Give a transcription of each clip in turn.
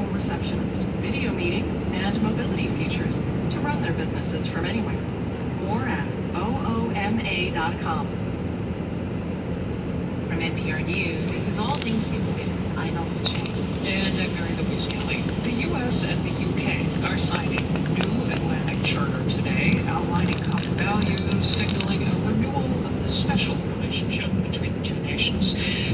virtual receptions, video meetings, and mobility features to run their businesses from anywhere. More at ooma.com. From NPR News, this is All Things Considered. I'm Elsa Chang. And I'm Mary Louise Kelly. The U.S. and the U.K. are signing a new Atlantic Charter today, outlining common values, signaling a renewal of the special relationship between the two nations.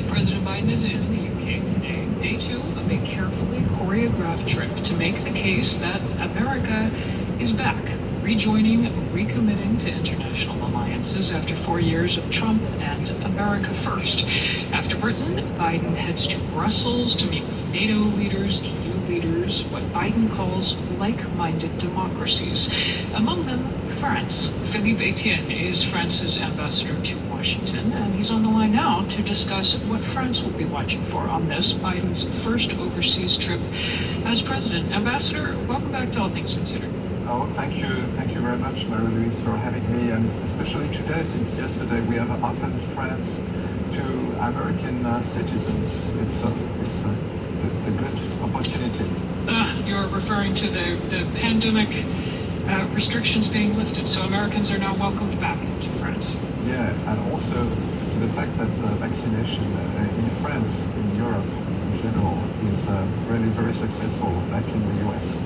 President Biden is in the U.K. today, day 2 of a carefully choreographed trip to make the case that America is back, rejoining, recommitting to international alliances after 4 years of Trump and America First. After Britain, Biden heads to Brussels to meet with NATO leaders, EU leaders, what Biden calls like-minded democracies. Among them, France. Philippe Etienne is France's ambassador to Washington, and he's on the line now to discuss what France will be watching for on this, Biden's first overseas trip as president. Ambassador, welcome back to All Things Considered. Oh, thank you very much, Mary-Louise, for having me, and especially today, since yesterday we have opened France to American citizens. It's a good opportunity. You're referring to the pandemic restrictions being lifted, so Americans are now welcomed back to France. Yeah, and also the fact that vaccination in France, in Europe in general, is really very successful back in the US.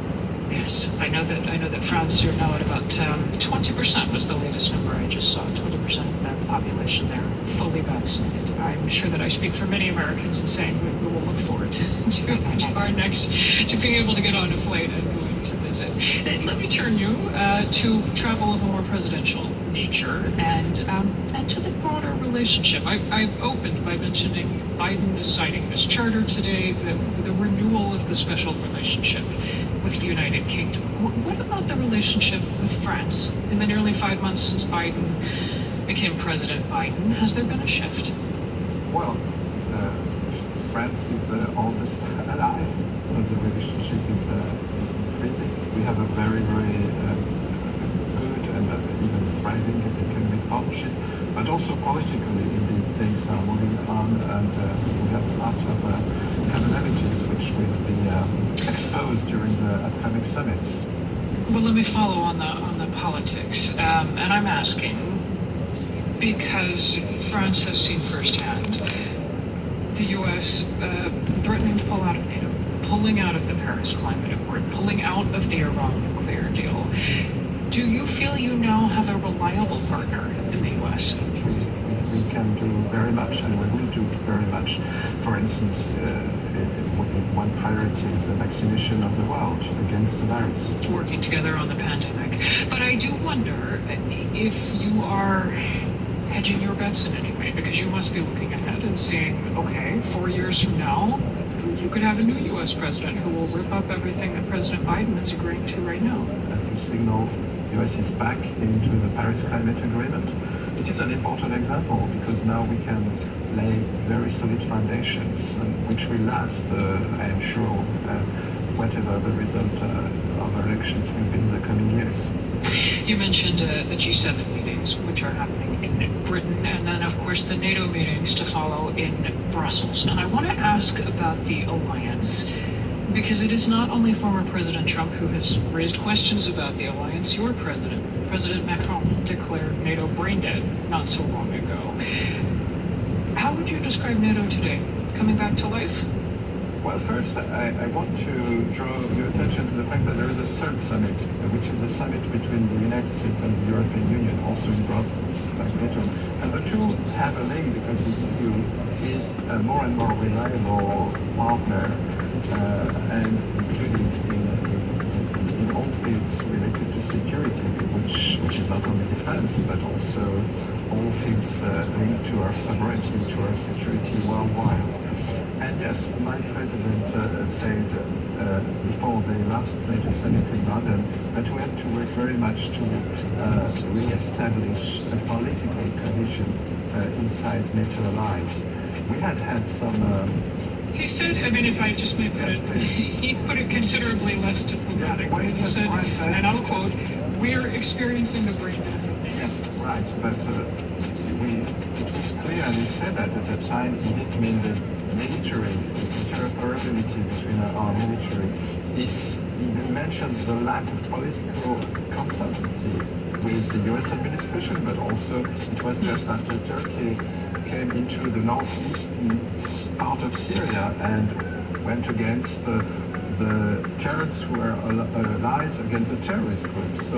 Yes, I know that France, you're now at about 20% was the latest number I just saw. 20% of the population there fully vaccinated. I'm sure that I speak for many Americans in saying we will look forward to our next, to being able to get on a flight and going to visit. Let me turn you to travel of a more presidential nature and to the broader relationship. I opened by mentioning Biden is signing this charter today, the renewal of the special relationship with the United Kingdom. What about the relationship with France? In the nearly 5 months since Biden became President Biden, has there been a shift? Well, France is almost alive. The relationship is increasing. We have a very, very good and even thriving economic partnership, but also politically, indeed, things are moving on, and we have a lot of commonalities which will be exposed during the upcoming summits. Well, let me follow on the politics, and I'm asking because France has seen firsthand the U.S. threatening to pull out of NATO, pulling out of the Paris Climate Accord, pulling out of the Iran nuclear deal. Do you feel you now have a reliable partner in the U.S.? We can do very much, and we will do very much. For instance, one priority is the vaccination of the world against the virus. Working together on the pandemic. But I do wonder if you are hedging your bets in any way, because you must be looking ahead and seeing, okay, 4 years from now, you could have a new U.S. president who will rip up everything that President Biden is agreeing to right now. As you signal, the U.S. is back into the Paris Climate Agreement. It is an important example because now we can lay very solid foundations which will last, I am sure, whatever the result of elections will be in the coming years. You mentioned the G7 meetings, which are happening in Britain, and then, of course, the NATO meetings to follow in Brussels. And I want to ask about the alliance, because it is not only former President Trump who has raised questions about the alliance. Your president, President Macron, declared NATO brain dead not so long ago. How would you describe NATO today? Coming back to life? Well, first, I want to draw your attention to the fact that there is a third summit, which is a summit between the United States and the European Union, also in Brussels, like NATO. And the two have a link because the EU is a more and more reliable partner, and including in all fields related to security, which is not only defense, but also all fields linked to our sovereignty, to our security worldwide. And yes, my president said before the last NATO summit in London that we had to work very much to re-establish a political cohesion inside NATO allies. We had some... He said, I mean, if I just may put it, he put it considerably less diplomatically. He said, and I'll quote, "We're experiencing the brain death of NATO." Yes, right, but it was clear, and he said that at the time, he didn't mean that military interoperability between our military is, you mentioned the lack of political consultancy with the US administration, but also it was just after Turkey came into the northeastern part of Syria and went against the Kurds who were allies against the terrorist groups. So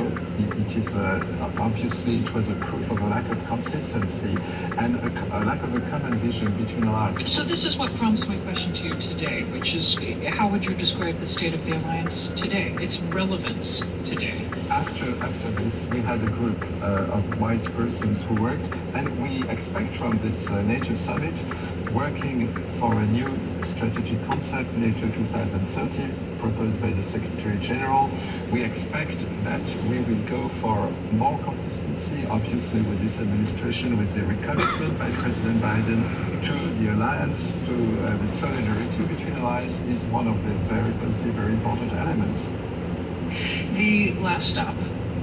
it is obviously it was a proof of a lack of consistency and a lack of a common vision between allies. So this is what prompts my question to you today, which is how would you describe the state of the alliance today, its relevance today? After this, we had a group of wise persons who worked, and we expect from this NATO summit working for a new strategic concept, NATO 2030, proposed by the Secretary General. We expect that we will go for more consistency, obviously with this administration, with the recommitment by President Biden to the alliance, to the solidarity between allies is one of the very positive, very important elements. The last stop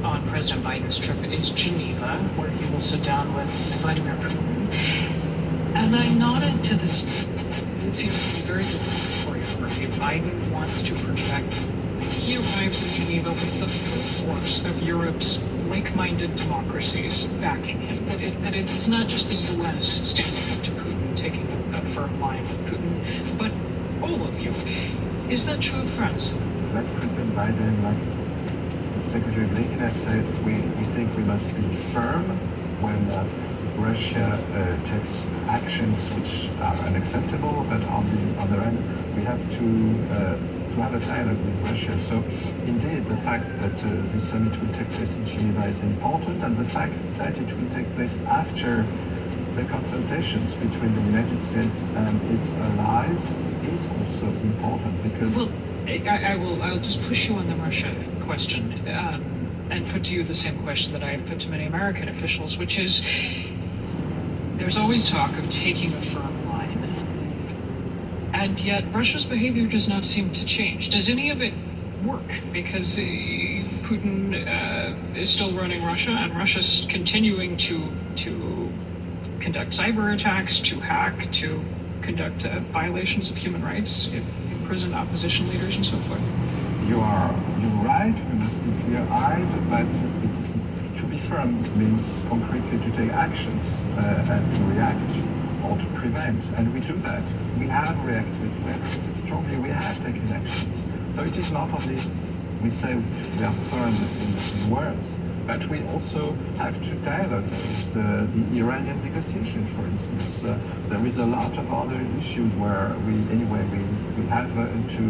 on President Biden's trip is Geneva, where he will sit down with Vladimir Putin. And I nodded to this. It seems to be very deliberate for you. Biden wants to project. He arrives in Geneva with the full force of Europe's like-minded democracies backing him. That it's not just the U.S. standing up to Putin, taking a firm line with Putin, but all of you. Is that true of France? Like President Biden, like Secretary Blinken have said, we think we must be firm when Russia takes actions which are unacceptable, but on the other hand, we have to have a dialogue with Russia. So indeed, the fact that this summit will take place in Geneva is important, and the fact that it will take place after the consultations between the United States and its allies is also important because... Well, I'll just push you on the Russia question and put to you the same question that I have put to many American officials, which is there's always talk of taking a firm line, and yet Russia's behavior does not seem to change. Does any of it work? Because Putin is still running Russia, and Russia's continuing to conduct cyber attacks, to hack, to conduct violations of human rights, imprison opposition leaders, and so forth. You're right. We must be clear-eyed, but it is, to be firm means concretely to take actions and to react or to prevent, and we do that. We have reacted strongly. We have taken actions. So it is not only we say we are firm in words, but we also have to dialogue with the Iranian negotiation, for instance. There is a lot of other issues where we have to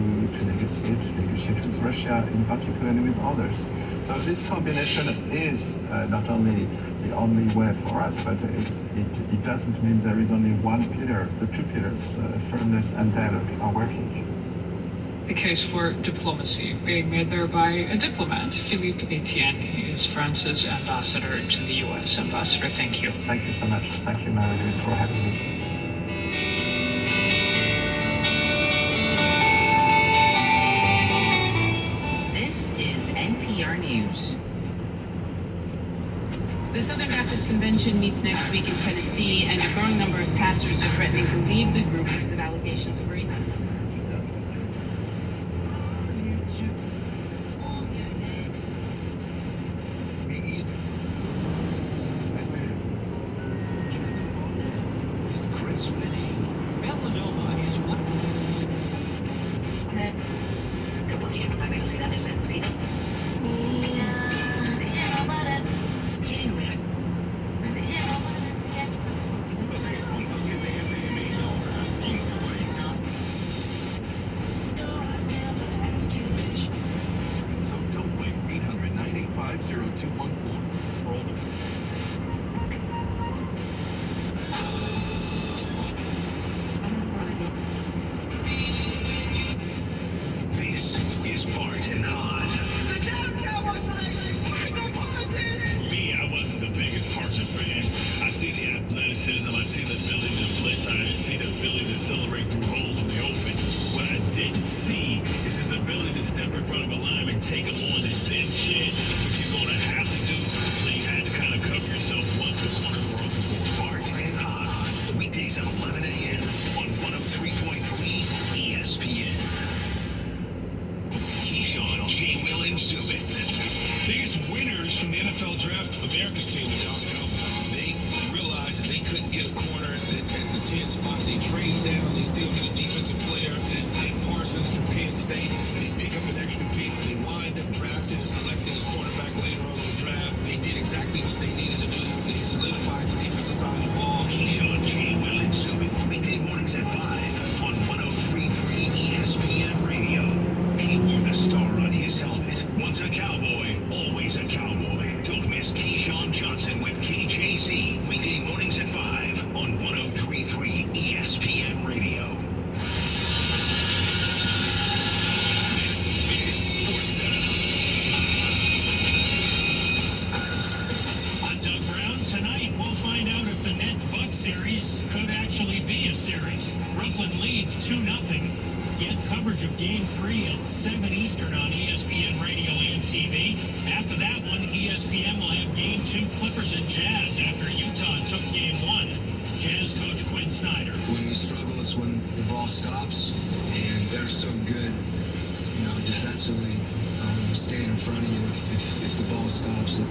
negotiate with Russia in particular and with others. So this combination is not only the only way for us, but it doesn't mean there is only one pillar. The two pillars, firmness and dialogue, are working. The case for diplomacy being made there by a diplomat. Philippe Etienne is France's ambassador to the U.S. Ambassador, thank you. Thank you so much. Thank you, Marie-Louise, for having me. This is NPR News. The Southern Baptist Convention meets next week in Tennessee, and a growing number of pastors are threatening to leave the group because of allegations of racism. I see the ability to blitz. I see the ability to accelerate through holes in the open. What I didn't see is his ability to step in front of a lineman, take him on, and then shed, which you're going to have to do. So you had to kind of cover yourself once the corner broke before. Hard and hot. Weekdays at 11 a.m. on 103.9 Willing Subin. Biggest winners from the NFL draft, America's team, the Dallas Cowboys. They realized that they couldn't get a corner at the 10 spot. They trade down. They still get a defensive player. And Parsons from Penn State. They pick up an extra pick. They wind up drafting and selecting a quarterback later on in the draft. They did exactly what they needed to do. They solidified the defensive side of the ball. Keyshawn J. Willing Subin. Weekday mornings at 5 on 103.3 ESPN Radio. He wore the star on his helmet. Once a cowboy, always a cowboy. Don't miss Keyshawn Johnson with KJC. Weekday mornings at 5 on 103.3 ESPN Radio. On Doug Brown tonight, we'll find out if the Nets-Bucks series could actually be a series. Brooklyn leads 2-0. Get coverage of Game 3 at 7 Eastern on ESPN Radio and TV. After that one, ESPN will have Game 2 Clippers and Jazz after Utah took Game 1. Jazz coach Quinn Snyder. When you struggle, it's when the ball stops, and they're so good, defensively, staying in front of you. If the ball stops, it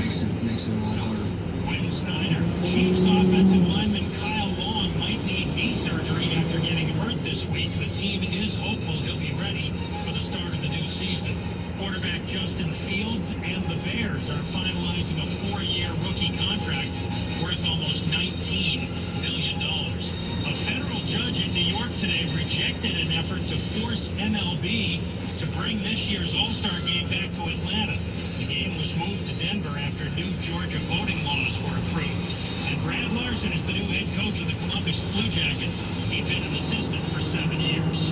makes it a lot harder. Quinn Snyder. Chiefs offensive lineman Kyle Long might need knee surgery after getting hurt this week. The team is hopeful he'll be ready for the start of the new season. Quarterback Justin Fields and the Bears are finalizing a 4-year rookie contract worth almost $19 million. A federal judge in New York today rejected an effort to force MLB to bring this year's All-Star game back to Atlanta. The game was moved to Denver after new Georgia voting laws were approved. And Brad Larson is the new head coach of the Columbus Blue Jackets. He'd been an assistant for 7 years.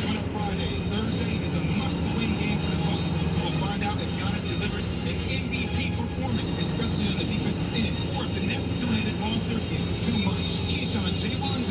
Coming up Friday, Thursday is a must-win game for the Bucks. So we'll find out if Giannis delivers an MVP performance, especially on the defensive end, or if the Nets' two-headed monster is too much. Keyshawn J. Willing